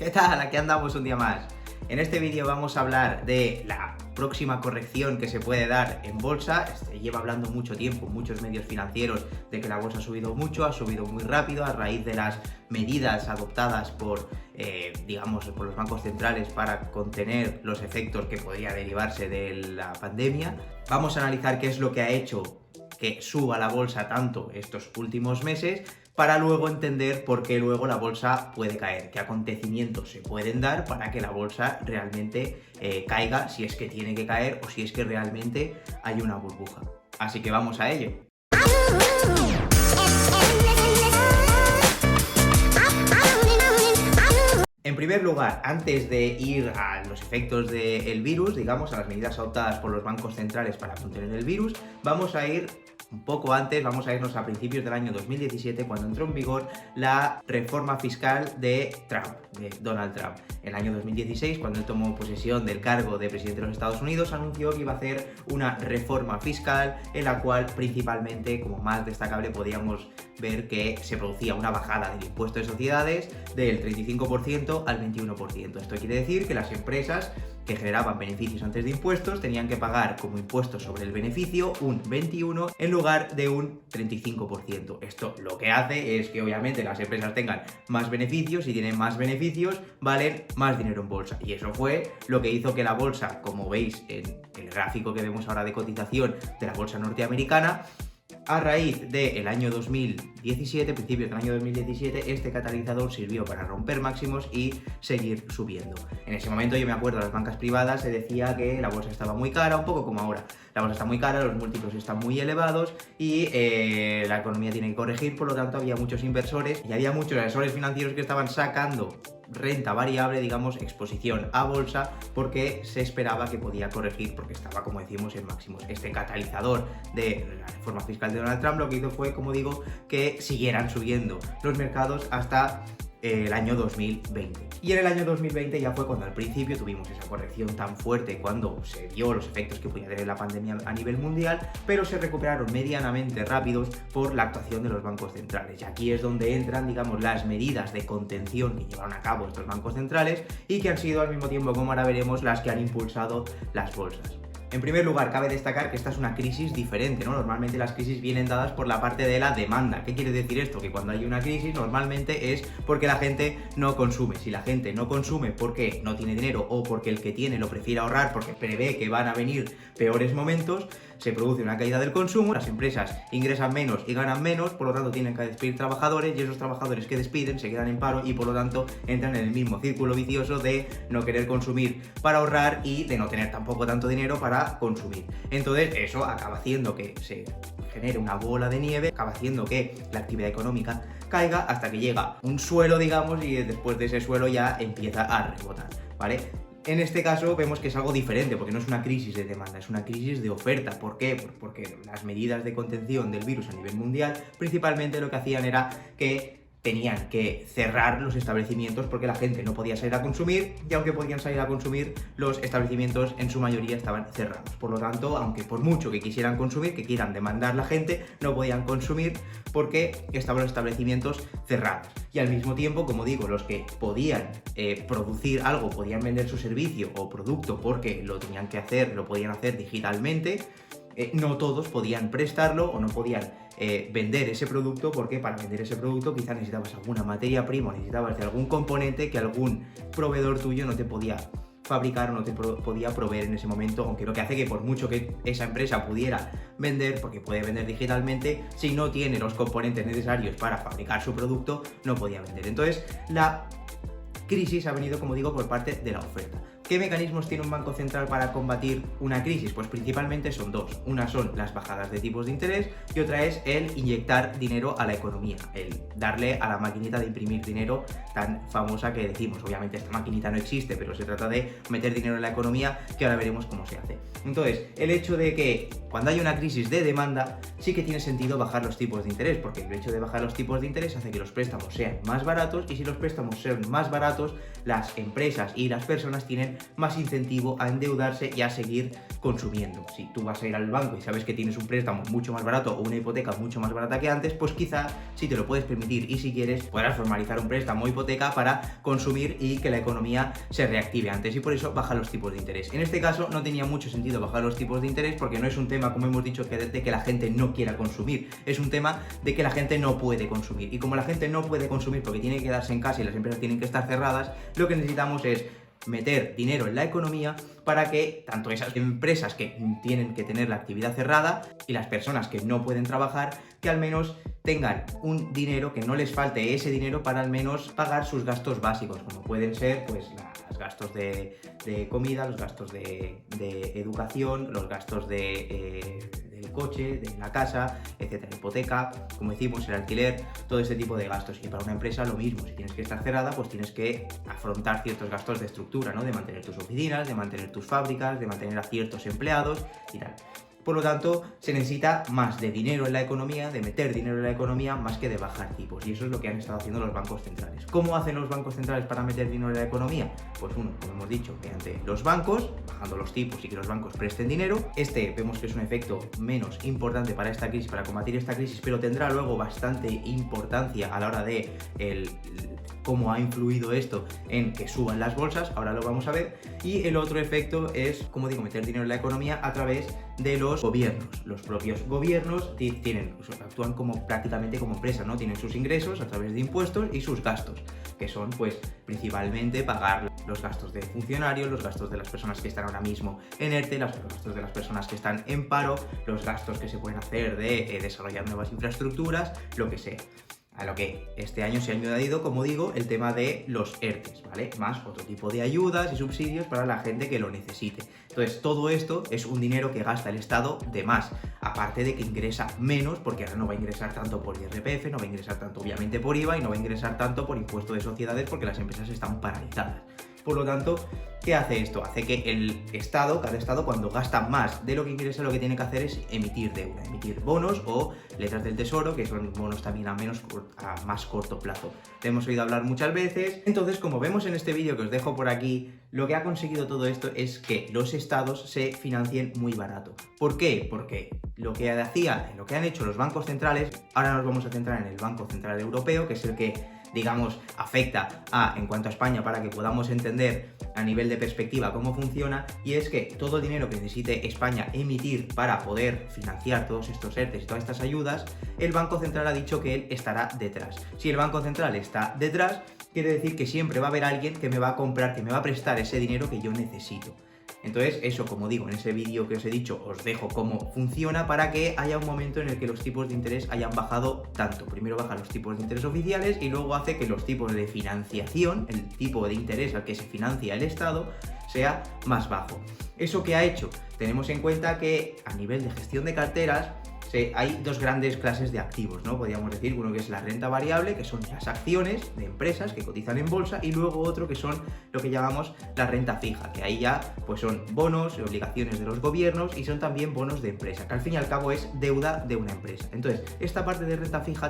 ¿Qué tal? Aquí andamos un día más. En este vídeo vamos a hablar de la próxima corrección que se puede dar en bolsa. Se lleva hablando mucho tiempo en muchos medios financieros de que la bolsa ha subido mucho, ha subido muy rápido a raíz de las medidas adoptadas por los bancos centrales para contener los efectos que podría derivarse de la pandemia. Vamos a analizar qué es lo que ha hecho que suba la bolsa tanto estos últimos meses, para luego entender por qué luego la bolsa puede caer, qué acontecimientos se pueden dar para que la bolsa realmente caiga, si es que tiene que caer o si es que realmente hay una burbuja. Así que vamos a ello. En primer lugar, antes de ir a los efectos del virus, digamos, a las medidas adoptadas por los bancos centrales para contener el virus, vamos a ir un poco antes, vamos a irnos a principios del año 2017, cuando entró en vigor la reforma fiscal de Trump, de Donald Trump. En el año 2016, cuando él tomó posesión del cargo de presidente de los Estados Unidos, anunció que iba a hacer una reforma fiscal en la cual principalmente, como más destacable, podíamos ver que se producía una bajada del impuesto de sociedades del 35% al 21%. Esto quiere decir que las empresas que generaban beneficios antes de impuestos tenían que pagar como impuesto sobre el beneficio un 21% en lugar de un 35%. Esto lo que hace es que obviamente las empresas tengan más beneficios, y tienen más beneficios, valen más dinero en bolsa. Y eso fue lo que hizo que la bolsa, como veis en el gráfico que vemos ahora de cotización de la bolsa norteamericana, a raíz del año 2017, principios del año 2017, este catalizador sirvió para romper máximos y seguir subiendo. En ese momento yo me acuerdo, a las bancas privadas se decía que la bolsa estaba muy cara, un poco como ahora. La bolsa está muy cara, los múltiplos están muy elevados y la economía tiene que corregir, por lo tanto había muchos inversores y había muchos asesores financieros que estaban sacando renta variable, digamos, exposición a bolsa, porque se esperaba que podía corregir, porque estaba, como decimos, en máximos. Este catalizador de la reforma fiscal de Donald Trump lo que hizo fue, como digo, que siguieran subiendo los mercados hasta el año 2020. Y en el año 2020 ya fue cuando al principio tuvimos esa corrección tan fuerte, cuando se vio los efectos que podía tener la pandemia a nivel mundial, pero se recuperaron medianamente rápidos por la actuación de los bancos centrales. Y aquí es donde entran, digamos, las medidas de contención que llevaron a cabo estos bancos centrales y que han sido al mismo tiempo, como ahora veremos, las que han impulsado las bolsas. En primer lugar, cabe destacar que esta es una crisis diferente, ¿no? Normalmente las crisis vienen dadas por la parte de la demanda. ¿Qué quiere decir esto? Que cuando hay una crisis normalmente es porque la gente no consume. Si la gente no consume porque no tiene dinero o porque el que tiene lo prefiere ahorrar porque prevé que van a venir peores momentos, se produce una caída del consumo, las empresas ingresan menos y ganan menos, por lo tanto tienen que despedir trabajadores, y esos trabajadores que despiden se quedan en paro y por lo tanto entran en el mismo círculo vicioso de no querer consumir para ahorrar y de no tener tampoco tanto dinero para consumir. Entonces eso acaba haciendo que se genere una bola de nieve, acaba haciendo que la actividad económica caiga hasta que llega un suelo, digamos, y después de ese suelo ya empieza a rebotar, ¿vale? En este caso vemos que es algo diferente, porque no es una crisis de demanda, es una crisis de oferta. ¿Por qué? Porque las medidas de contención del virus a nivel mundial principalmente lo que hacían era que tenían que cerrar los establecimientos porque la gente no podía salir a consumir, y aunque podían salir a consumir, los establecimientos en su mayoría estaban cerrados. Por lo tanto, aunque por mucho que quisieran consumir, que quieran demandar la gente, no podían consumir porque estaban los establecimientos cerrados. Y al mismo tiempo, como digo, los que podían producir algo, podían vender su servicio o producto porque lo tenían que hacer, lo podían hacer digitalmente, no todos podían prestarlo o no podían vender ese producto, porque para vender ese producto quizás necesitabas alguna materia prima o necesitabas de algún componente que algún proveedor tuyo no te podía fabricar o no te podía proveer en ese momento, aunque lo que hace que por mucho que esa empresa pudiera vender, porque puede vender digitalmente, si no tiene los componentes necesarios para fabricar su producto, no podía vender. Entonces la crisis ha venido, como digo, por parte de la oferta. ¿Qué mecanismos tiene un banco central para combatir una crisis? Pues principalmente son dos. Una son las bajadas de tipos de interés y otra es el inyectar dinero a la economía, el darle a la maquinita de imprimir dinero tan famosa que decimos. Obviamente esta maquinita no existe, pero se trata de meter dinero en la economía, que ahora veremos cómo se hace. Entonces, el hecho de que cuando hay una crisis de demanda sí que tiene sentido bajar los tipos de interés, porque el hecho de bajar los tipos de interés hace que los préstamos sean más baratos, y si los préstamos son más baratos, las empresas y las personas tienen más incentivo a endeudarse y a seguir consumiendo. Si tú vas a ir al banco y sabes que tienes un préstamo mucho más barato o una hipoteca mucho más barata que antes, pues quizá si te lo puedes permitir y si quieres podrás formalizar un préstamo o hipoteca para consumir y que la economía se reactive antes, y por eso bajan los tipos de interés. En este caso no tenía mucho sentido bajar los tipos de interés porque no es un tema, como hemos dicho, de que la gente no quiera consumir, es un tema de que la gente no puede consumir, y como la gente no puede consumir porque tiene que quedarse en casa y las empresas tienen que estar cerradas, lo que necesitamos es meter dinero en la economía para que tanto esas empresas que tienen que tener la actividad cerrada y las personas que no pueden trabajar, que al menos tengan un dinero, que no les falte ese dinero para al menos pagar sus gastos básicos, como pueden ser pues los gastos de comida, los gastos de educación, los gastos del coche, de la casa, etcétera, hipoteca, como decimos, el alquiler, todo ese tipo de gastos. Y para una empresa lo mismo, si tienes que estar cerrada, pues tienes que afrontar ciertos gastos de estructura, ¿no? De mantener tus oficinas, de mantener tus fábricas, de mantener a ciertos empleados y tal. Por lo tanto, se necesita más de dinero en la economía, de meter dinero en la economía, más que de bajar tipos. Y eso es lo que han estado haciendo los bancos centrales. ¿Cómo hacen los bancos centrales para meter dinero en la economía? Pues uno, como hemos dicho, mediante los bancos, bajando los tipos y que los bancos presten dinero. Vemos que es un efecto menos importante para esta crisis, para combatir esta crisis, pero tendrá luego bastante importancia a la hora de cómo ha influido esto en que suban las bolsas, ahora lo vamos a ver. Y el otro efecto es, como digo, meter dinero en la economía a través de los gobiernos. Los propios gobiernos actúan prácticamente como empresas, ¿no? Tienen sus ingresos a través de impuestos y sus gastos, que son pues principalmente pagar los gastos de funcionarios, los gastos de las personas que están ahora mismo en ERTE, los gastos de las personas que están en paro, los gastos que se pueden hacer de desarrollar nuevas infraestructuras, lo que sea. A lo que este año se ha añadido, como digo, el tema de los ERTEs, ¿vale? Más otro tipo de ayudas y subsidios para la gente que lo necesite. Entonces, todo esto es un dinero que gasta el Estado de más, aparte de que ingresa menos, porque ahora no va a ingresar tanto por IRPF, no va a ingresar tanto obviamente por IVA y no va a ingresar tanto por impuesto de sociedades porque las empresas están paralizadas. Por lo tanto, ¿qué hace esto? Hace que cada Estado, cuando gasta más de lo que ingresa, lo que tiene que hacer es emitir deuda, emitir bonos o letras del tesoro, que son bonos también a más corto plazo. Te hemos oído hablar muchas veces. Entonces, como vemos en este vídeo que os dejo por aquí, lo que ha conseguido todo esto es que los estados se financien muy barato. ¿Por qué? Porque lo que han hecho los bancos centrales, ahora nos vamos a centrar en el Banco Central Europeo, que es el que digamos, afecta en cuanto a España para que podamos entender a nivel de perspectiva cómo funciona, y es que todo el dinero que necesite España emitir para poder financiar todos estos ERTEs y todas estas ayudas, el Banco Central ha dicho que él estará detrás. Si el Banco Central está detrás, quiere decir que siempre va a haber alguien que me va a comprar, que me va a prestar ese dinero que yo necesito. Entonces, eso, como digo, en ese vídeo que os he dicho, os dejo cómo funciona para que haya un momento en el que los tipos de interés hayan bajado tanto. Primero bajan los tipos de interés oficiales y luego hace que los tipos de financiación, el tipo de interés al que se financia el Estado, sea más bajo. ¿Eso qué ha hecho? Tenemos en cuenta que a nivel de gestión de carteras, hay dos grandes clases de activos, ¿no? Podríamos decir, uno que es la renta variable, que son las acciones de empresas que cotizan en bolsa, y luego otro que son lo que llamamos la renta fija, que ahí ya pues son bonos y obligaciones de los gobiernos y son también bonos de empresa, que al fin y al cabo es deuda de una empresa. Entonces, esta parte de renta fija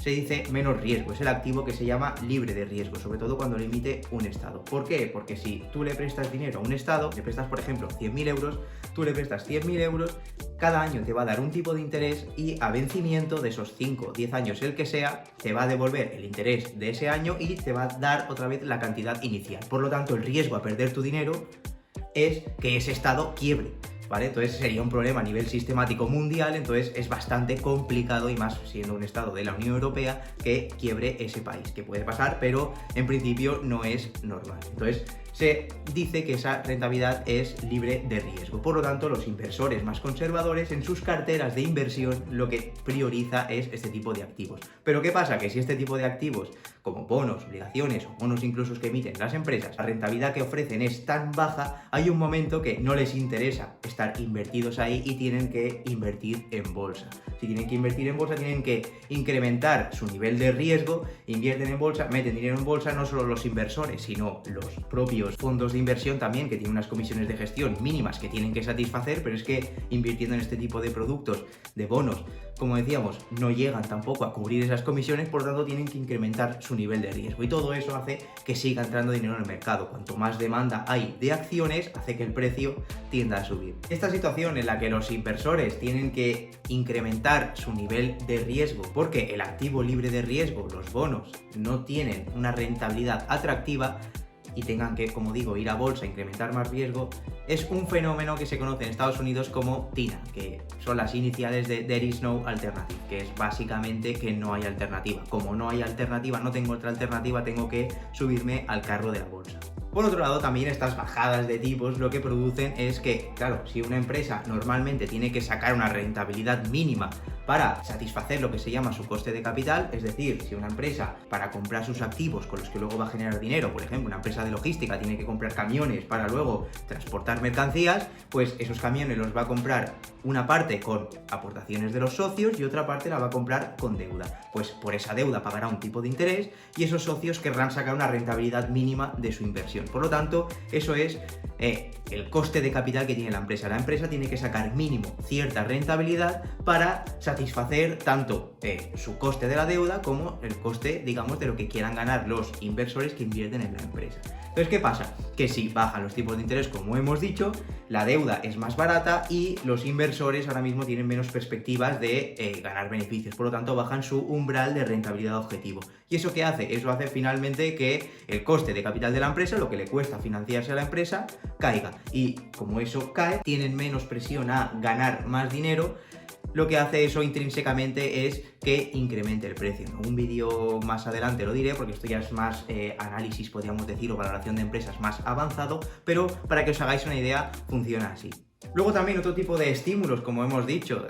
se dice menos riesgo, es el activo que se llama libre de riesgo, sobre todo cuando lo emite un Estado. ¿Por qué? Porque si tú le prestas dinero a un Estado, le prestas por ejemplo 100.000 euros, tú le prestas 100.000 euros, cada año te va a dar un tipo de interés y a vencimiento de esos 5 o 10 años, el que sea, te va a devolver el interés de ese año y te va a dar otra vez la cantidad inicial. Por lo tanto, el riesgo a perder tu dinero es que ese Estado quiebre, ¿vale? Entonces sería un problema a nivel sistemático mundial, entonces es bastante complicado, y más siendo un Estado de la Unión Europea, que quiebre ese país, que puede pasar, pero en principio no es normal. Entonces se dice que esa rentabilidad es libre de riesgo. Por lo tanto, los inversores más conservadores en sus carteras de inversión lo que prioriza es este tipo de activos. Pero ¿qué pasa? Que si este tipo de activos, como bonos, obligaciones o bonos incluso que emiten las empresas, la rentabilidad que ofrecen es tan baja, hay un momento que no les interesa estar invertidos ahí y tienen que invertir en bolsa. Si tienen que invertir en bolsa, tienen que incrementar su nivel de riesgo, invierten en bolsa, meten dinero en bolsa, no solo los inversores, sino los propios fondos de inversión también, que tienen unas comisiones de gestión mínimas que tienen que satisfacer, pero es que invirtiendo en este tipo de productos, de bonos, como decíamos, no llegan tampoco a cubrir esas comisiones, por lo tanto tienen que incrementar su nivel de riesgo y todo eso hace que siga entrando dinero en el mercado. Cuanto más demanda hay de acciones, hace que el precio tienda a subir. Esta situación en la que los inversores tienen que incrementar su nivel de riesgo porque el activo libre de riesgo, los bonos, no tienen una rentabilidad atractiva y tengan que, como digo, ir a bolsa, incrementar más riesgo, es un fenómeno que se conoce en Estados Unidos como TINA, que son las iniciales de There is no alternative, que es básicamente que no hay alternativa. Como no hay alternativa, no tengo otra alternativa, tengo que subirme al carro de la bolsa. Por otro lado, también estas bajadas de tipos lo que producen es que, claro, si una empresa normalmente tiene que sacar una rentabilidad mínima para satisfacer lo que se llama su coste de capital, es decir, si una empresa para comprar sus activos con los que luego va a generar dinero, por ejemplo, una empresa de logística tiene que comprar camiones para luego transportar mercancías, pues esos camiones los va a comprar una parte con aportaciones de los socios y otra parte la va a comprar con deuda. Pues por esa deuda pagará un tipo de interés y esos socios querrán sacar una rentabilidad mínima de su inversión. Por lo tanto, eso es el coste de capital que tiene la empresa. La empresa tiene que sacar mínimo cierta rentabilidad para satisfacer tanto su coste de la deuda como el coste, digamos, de lo que quieran ganar los inversores que invierten en la empresa. Entonces, ¿qué pasa? Que si bajan los tipos de interés, como hemos dicho, la deuda es más barata y los inversores ahora mismo tienen menos perspectivas de ganar beneficios. Por lo tanto, bajan su umbral de rentabilidad objetivo. ¿Y eso qué hace? Eso hace finalmente que el coste de capital de la empresa, lo que le cuesta financiarse a la empresa, caiga. Y como eso cae, tienen menos presión a ganar más dinero. Lo que hace eso intrínsecamente es que incremente el precio. En un vídeo más adelante lo diré porque esto ya es más análisis, podríamos decir, o valoración de empresas más avanzado, pero para que os hagáis una idea, funciona así. Luego también otro tipo de estímulos, como hemos dicho,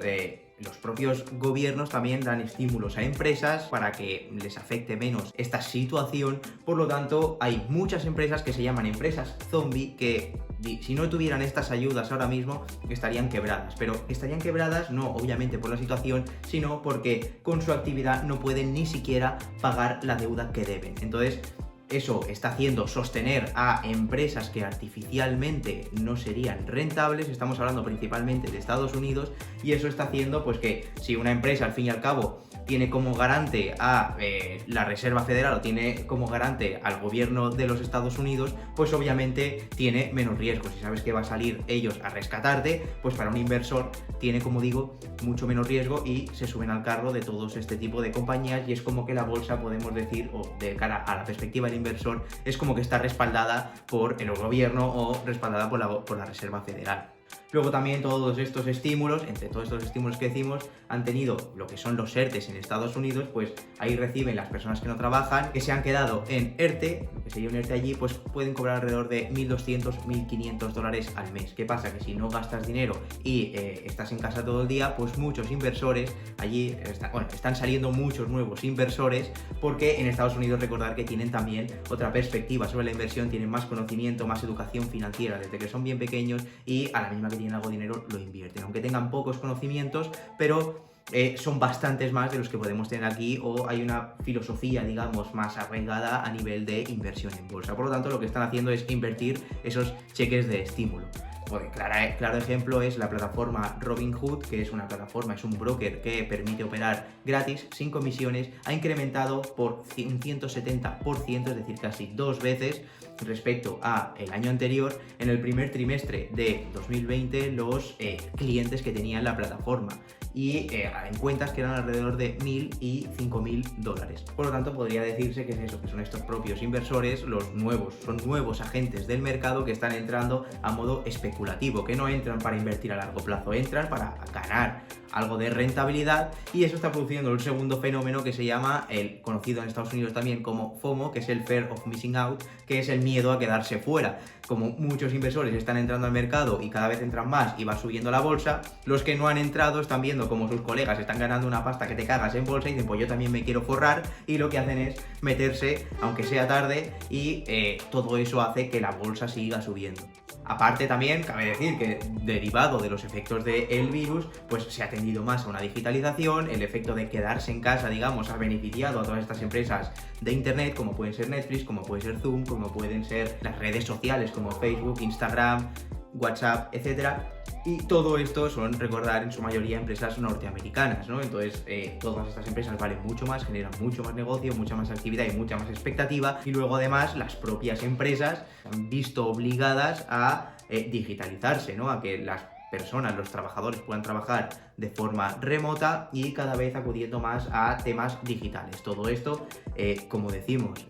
los propios gobiernos también dan estímulos a empresas para que les afecte menos esta situación. Por lo tanto, hay muchas empresas que se llaman empresas zombie que, si no tuvieran estas ayudas ahora mismo, estarían quebradas. Pero estarían quebradas no obviamente por la situación, sino porque con su actividad no pueden ni siquiera pagar la deuda que deben. Entonces, eso está haciendo sostener a empresas que artificialmente no serían rentables. Estamos hablando principalmente de Estados Unidos y eso está haciendo pues que si una empresa al fin y al cabo tiene como garante a la Reserva Federal o tiene como garante al gobierno de los Estados Unidos, pues obviamente tiene menos riesgos. Si sabes que va a salir ellos a rescatarte, pues para un inversor tiene, como digo, mucho menos riesgo y se suben al carro de todos este tipo de compañías y es como que la bolsa, podemos decir, o de cara a la perspectiva del inversor, es como que está respaldada por el gobierno o respaldada por la Reserva Federal. Luego también todos estos estímulos, entre todos estos estímulos que decimos, han tenido lo que son los ERTEs en Estados Unidos, pues ahí reciben las personas que no trabajan, que se han quedado en ERTE, que sería un ERTE allí, pues pueden cobrar alrededor de $1.200, $1.500 al mes. ¿Qué pasa? Que si no gastas dinero y estás en casa todo el día, pues muchos inversores, allí están saliendo muchos nuevos inversores, porque en Estados Unidos recordar que tienen también otra perspectiva sobre la inversión, tienen más conocimiento, más educación financiera desde que son bien pequeños y a la misma que tienen algo de dinero lo invierten, aunque tengan pocos conocimientos, pero son bastantes más de los que podemos tener aquí, o hay una filosofía, digamos, más arraigada a nivel de inversión en bolsa. Por lo tanto, lo que están haciendo es invertir esos cheques de estímulo. Claro ejemplo es la plataforma Robinhood, que es una plataforma, es un broker que permite operar gratis, sin comisiones, ha incrementado por un 170%, es decir, casi 2 veces respecto a el año anterior, en el primer trimestre de 2020, los clientes que tenían la plataforma, y en cuentas que eran alrededor de $1.000 y $5.000. Por lo tanto, podría decirse que es eso, que son estos propios inversores, son nuevos agentes del mercado que están entrando a modo especulativo, que no entran para invertir a largo plazo, entran para ganar algo de rentabilidad, y eso está produciendo un segundo fenómeno que se llama, el conocido en Estados Unidos también como FOMO, que es el Fear of Missing Out, que es el miedo a quedarse fuera. Como muchos inversores están entrando al mercado y cada vez entran más y va subiendo la bolsa, los que no han entrado están viendo como sus colegas están ganando una pasta que te cagas en bolsa y dicen, pues yo también me quiero forrar, y lo que hacen es meterse, aunque sea tarde, y todo eso hace que la bolsa siga subiendo. Aparte también cabe decir que derivado de los efectos del virus, pues se ha tendido más a una digitalización, el efecto de quedarse en casa, digamos, ha beneficiado a todas estas empresas de internet, como pueden ser Netflix, como puede ser Zoom, como pueden ser las redes sociales como Facebook, Instagram, WhatsApp, etcétera. Y todo esto son, recordar, en su mayoría empresas norteamericanas, ¿no? Entonces, todas estas empresas valen mucho más, generan mucho más negocio, mucha más actividad y mucha más expectativa. Y luego, además, las propias empresas se han visto obligadas a digitalizarse, ¿no? A que las personas, los trabajadores puedan trabajar de forma remota y cada vez acudiendo más a temas digitales. Todo esto, como decimos,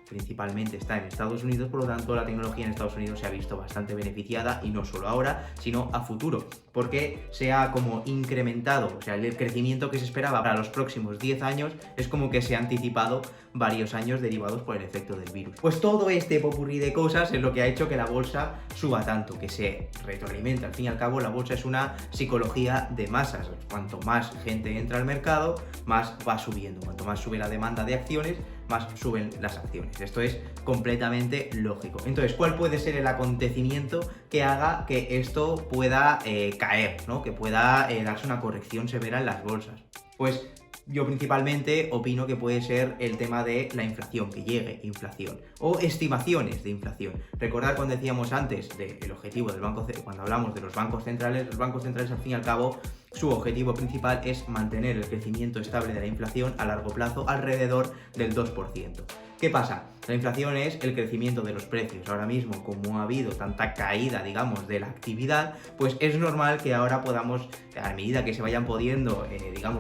principalmente está en Estados Unidos, por lo tanto la tecnología en Estados Unidos se ha visto bastante beneficiada, y no solo ahora, sino a futuro, porque se ha como incrementado, o sea, el crecimiento que se esperaba para los próximos 10 años es como que se ha anticipado varios años derivados por el efecto del virus. Pues todo este popurrí de cosas es lo que ha hecho que la bolsa suba tanto, que se retroalimenta. Al fin y al cabo, la bolsa es una psicología de masas. Cuanto más gente entra al mercado, más va subiendo. Cuanto más sube la demanda de acciones, más suben las acciones. Esto es completamente lógico. Entonces, ¿cuál puede ser el acontecimiento que haga que esto pueda caer, ¿no? Que pueda darse una corrección severa en las bolsas? Pues yo principalmente opino que puede ser el tema de la inflación, que llegue inflación, o estimaciones de inflación. Recordad cuando decíamos antes del objetivo del banco, cuando hablamos de los bancos centrales al fin y al cabo, su objetivo principal es mantener el crecimiento estable de la inflación a largo plazo alrededor del 2%. ¿Qué pasa? La inflación es el crecimiento de los precios. Ahora mismo, como ha habido tanta caída, digamos, de la actividad, pues es normal que ahora podamos, a medida que se vayan pudiendo,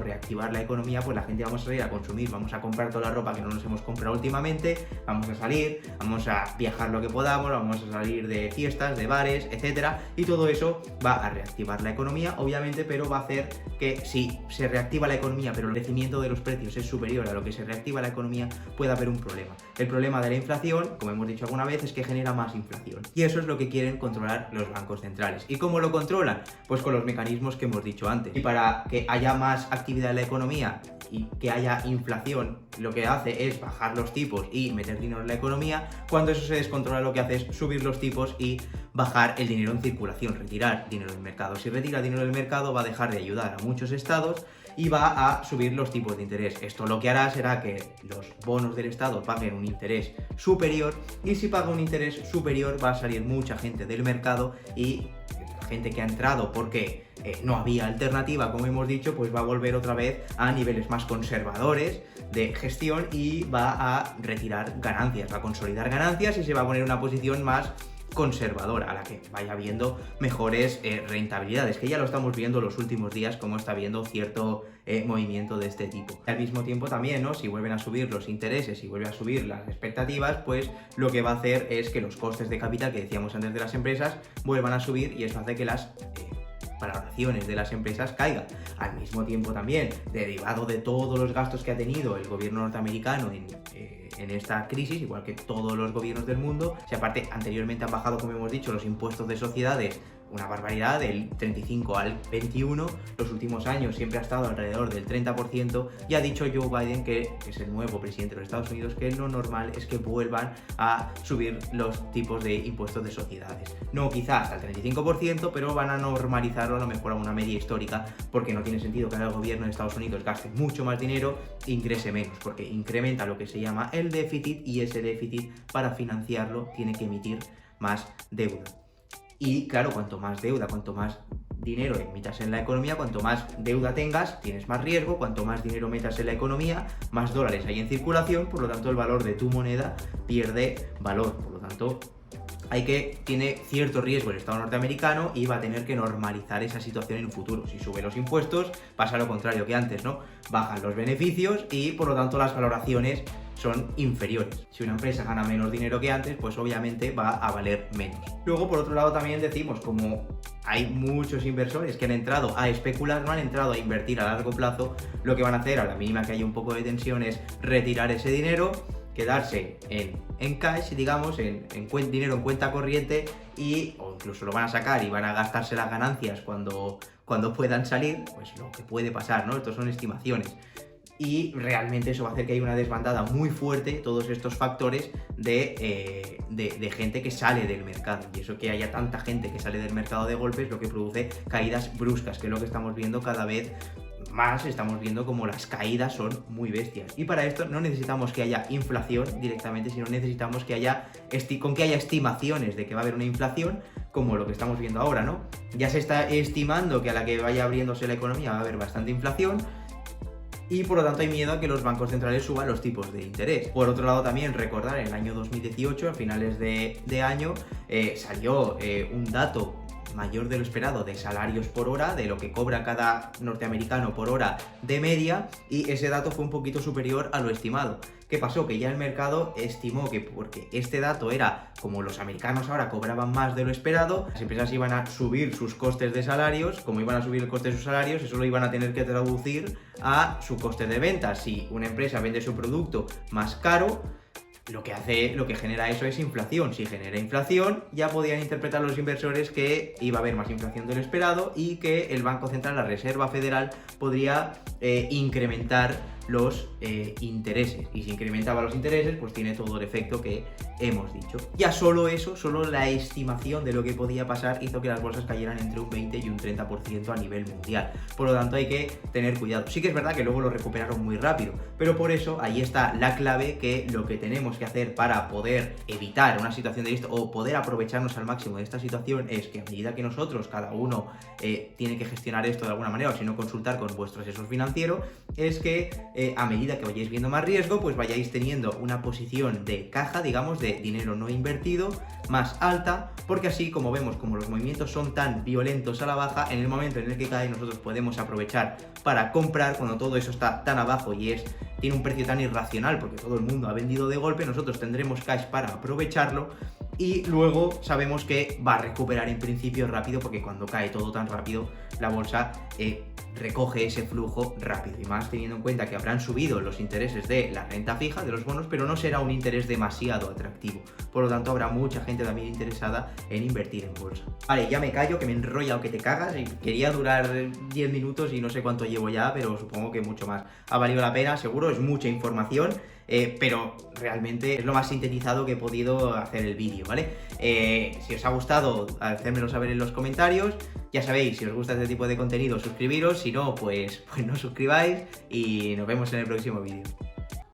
reactivar la economía, pues la gente vamos a salir a consumir, vamos a comprar toda la ropa que no nos hemos comprado últimamente, vamos a salir, vamos a viajar lo que podamos, vamos a salir de fiestas, de bares, etcétera, y todo eso va a reactivar la economía, obviamente, pero va a hacer que si se reactiva la economía, pero el crecimiento de los precios es superior a lo que se reactiva la economía, puede haber un problema. El problema de la inflación, como hemos dicho alguna vez, es que genera más inflación. Y eso es lo que quieren controlar los bancos centrales. ¿Y cómo lo controlan? Pues con los mecanismos que hemos dicho antes. Y para que haya más actividad en la economía y que haya inflación, lo que hace es bajar los tipos y meter dinero en la economía. Cuando eso se descontrola, lo que hace es subir los tipos y bajar el dinero en circulación, retirar dinero del mercado. Si retira dinero del mercado, va a dejar de ayudar a muchos estados y va a subir los tipos de interés. Esto lo que hará será que los bonos del Estado paguen un interés superior, y si paga un interés superior va a salir mucha gente del mercado, y la gente que ha entrado porque no había alternativa, como hemos dicho, pues va a volver otra vez a niveles más conservadores de gestión y va a retirar ganancias, va a consolidar ganancias y se va a poner en una posición más conservadora, a la que vaya viendo mejores rentabilidades, que ya lo estamos viendo los últimos días, como está viendo cierto movimiento de este tipo. Al mismo tiempo también, ¿no? Si vuelven a subir los intereses y vuelven a subir las expectativas, pues lo que va a hacer es que los costes de capital que decíamos antes de las empresas vuelvan a subir, y eso hace que las valoraciones de las empresas caigan. Al mismo tiempo también, derivado de todos los gastos que ha tenido el gobierno norteamericano en esta crisis, igual que todos los gobiernos del mundo, si aparte anteriormente han bajado, como hemos dicho, los impuestos de sociedades una barbaridad, del 35 al 21, los últimos años siempre ha estado alrededor del 30%, y ha dicho Joe Biden, que es el nuevo presidente de los Estados Unidos, que lo normal es que vuelvan a subir los tipos de impuestos de sociedades. No quizás al 35%, pero van a normalizarlo a lo mejor a una media histórica, porque no tiene sentido que ahora el gobierno de Estados Unidos gaste mucho más dinero e ingrese menos, porque incrementa lo que se llama el déficit, y ese déficit, para financiarlo, tiene que emitir más deuda. Y claro, cuanto más deuda, cuanto más dinero emitas en la economía, cuanto más deuda tengas, tienes más riesgo. Cuanto más dinero metas en la economía, más dólares hay en circulación, por lo tanto el valor de tu moneda pierde valor. Por lo tanto, tiene cierto riesgo el Estado norteamericano, y va a tener que normalizar esa situación en un futuro. Si sube los impuestos, pasa lo contrario que antes, ¿no? Bajan los beneficios y por lo tanto las valoraciones son inferiores. Si una empresa gana menos dinero que antes, pues obviamente va a valer menos. Luego, por otro lado, también decimos, como hay muchos inversores que han entrado a especular, no han entrado a invertir a largo plazo, lo que van a hacer a la mínima que haya un poco de tensión es retirar ese dinero, quedarse en cash, digamos, en dinero en cuenta corriente, o incluso lo van a sacar y van a gastarse las ganancias cuando puedan salir, pues lo que puede pasar, ¿no? Estos son estimaciones. Y realmente eso va a hacer que haya una desbandada muy fuerte, todos estos factores de gente que sale del mercado. Y eso, que haya tanta gente que sale del mercado de golpe, es lo que produce caídas bruscas, que es lo que estamos viendo cada vez más. Estamos viendo como las caídas son muy bestias. Y para esto no necesitamos que haya inflación directamente, sino necesitamos que haya estimaciones de que va a haber una inflación, como lo que estamos viendo ahora, ¿no? Ya se está estimando que a la que vaya abriéndose la economía va a haber bastante inflación, y por lo tanto hay miedo a que los bancos centrales suban los tipos de interés. Por otro lado, también recordar, en el año 2018, a finales de año, salió un dato mayor de lo esperado de salarios por hora, de lo que cobra cada norteamericano por hora de media, y ese dato fue un poquito superior a lo estimado. ¿Qué pasó? Que ya el mercado estimó que porque este dato era como los americanos ahora cobraban más de lo esperado, las empresas iban a subir sus costes de salarios. Como iban a subir el coste de sus salarios, eso lo iban a tener que traducir a su coste de ventas. Si una empresa vende su producto más caro, lo que genera eso es inflación. Si genera inflación, ya podían interpretar los inversores que iba a haber más inflación de lo esperado y que el Banco Central, la Reserva Federal, podría incrementar los intereses. Y si incrementaba los intereses, pues tiene todo el efecto que hemos dicho. Ya solo eso, solo la estimación de lo que podía pasar, hizo que las bolsas cayeran entre un 20 y un 30% a nivel mundial. Por lo tanto, hay que tener cuidado. Sí que es verdad que luego lo recuperaron muy rápido, pero por eso ahí está la clave, que lo que tenemos que hacer para poder evitar una situación de esto o poder aprovecharnos al máximo de esta situación es que a medida que nosotros, cada uno tiene que gestionar esto de alguna manera, o si no, consultar con vuestro asesor financiero, es que a medida que vayáis viendo más riesgo, pues vayáis teniendo una posición de caja, digamos, de dinero no invertido más alta, porque así, como vemos, como los movimientos son tan violentos a la baja, en el momento en el que cae nosotros podemos aprovechar para comprar. Cuando todo eso está tan abajo y tiene un precio tan irracional porque todo el mundo ha vendido de golpe, nosotros tendremos cash para aprovecharlo, y luego sabemos que va a recuperar en principio rápido, porque cuando cae todo tan rápido, la bolsa recoge ese flujo rápido, y más teniendo en cuenta que habrán subido los intereses de la renta fija, de los bonos, pero no será un interés demasiado atractivo. Por lo tanto, habrá mucha gente también interesada en invertir en bolsa. Vale, ya me callo, que me he enrollado que te cagas, y quería durar 10 minutos y no sé cuánto llevo ya, pero supongo que mucho más. Ha valido la pena, seguro, es mucha información. Pero realmente es lo más sintetizado que he podido hacer el vídeo, ¿vale? Si os ha gustado, hacérmelo saber en los comentarios. Ya sabéis, si os gusta este tipo de contenido, suscribiros. Si no, pues no suscribáis, y nos vemos en el próximo vídeo.